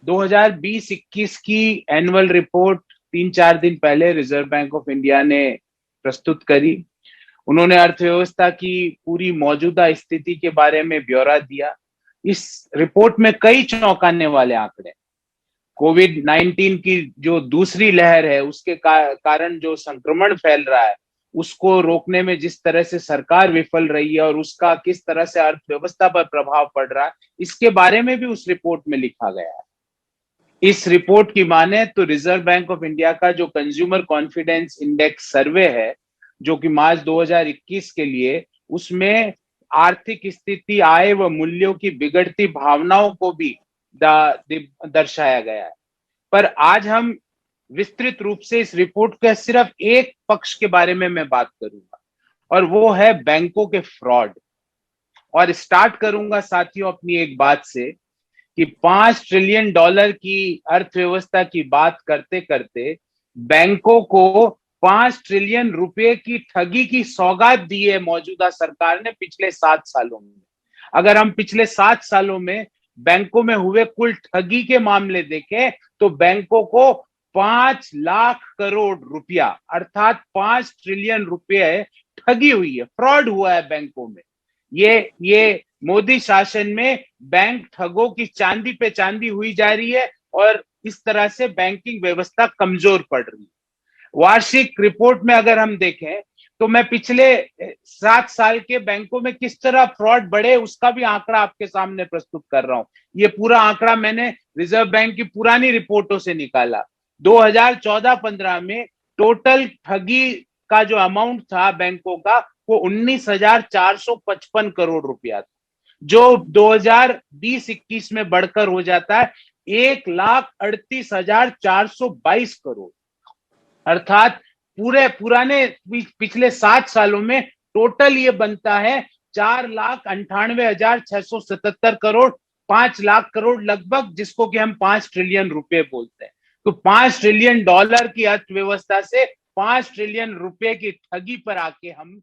2020-21 की annual report 3-4 दिन पहले रिजर्व बैंक ऑफ इंडिया ने प्रस्तुत करी। उन्होंने अर्थव्यवस्था की पूरी मौजूदा स्थिति के बारे में ब्यौरा दिया। इस रिपोर्ट में कई चौंकाने वाले आंकड़े, कोविड-19 की जो दूसरी लहर है उसके कारण जो संक्रमण फैल रहा है उसको रोकने में जिस तरह से सरकार विफल रही है और उसका किस तरह से अर्थव्यवस्था पर प्रभाव पड़ रहा है, इसके बारे में भी उस रिपोर्ट में लिखा गया है। इस रिपोर्ट की माने तो रिजर्व बैंक ऑफ इंडिया का जो कंज्यूमर कॉन्फिडेंस इंडेक्स सर्वे है, जो कि मार्च 2021 के लिए, उसमें आर्थिक स्थिति, आय व मूल्यों की बिगड़ती भावनाओं को भी दर्शाया गया है। पर आज हम विस्तृत रूप से इस रिपोर्ट के सिर्फ एक पक्ष के बारे में मैं बात करूंगा, और वो है बैंकों के फ्रॉड। और स्टार्ट करूंगा साथियों अपनी एक बात से कि $5 ट्रिलियन की अर्थव्यवस्था की बात करते करते बैंकों को 5 ट्रिलियन की ठगी की सौगात दी है मौजूदा सरकार ने पिछले 7 सालों में। अगर हम पिछले 7 सालों में बैंकों में हुए कुल ठगी के मामले देखें तो बैंकों को 5 लाख करोड़ रुपया अर्थात 5 ट्रिलियन ठगी हुई है, फ्रॉड हुआ है बैंकों में। ये मोदी शासन में बैंक ठगों की चांदी पे चांदी हुई जा रही है और इस तरह से बैंकिंग व्यवस्था कमजोर पड़ रही है। वार्षिक रिपोर्ट में अगर हम देखें तो मैं पिछले 7 साल के बैंकों में किस तरह फ्रॉड बढ़े उसका भी आंकड़ा आपके सामने प्रस्तुत कर रहा हूं। ये पूरा आंकड़ा मैंने रिजर्व बैंक की पुरानी रिपोर्टों से निकाला। 2014-15 में टोटल ठगी का जो अमाउंट था बैंकों का वो 19,455 करोड़ रुपया था, जो 2020-21 में बढ़कर हो जाता है 1,38,422 करोड़। अर्थात पुराने पिछले 7 सालों में टोटल ये बनता है 4,98,677 करोड़, 5 लाख करोड़ लगभग, जिसको कि हम 5 ट्रिलियन बोलते हैं। तो $5 ट्रिलियन की अर्थव्यवस्था से $5 ट्रिलियन की ठगी पर आके हम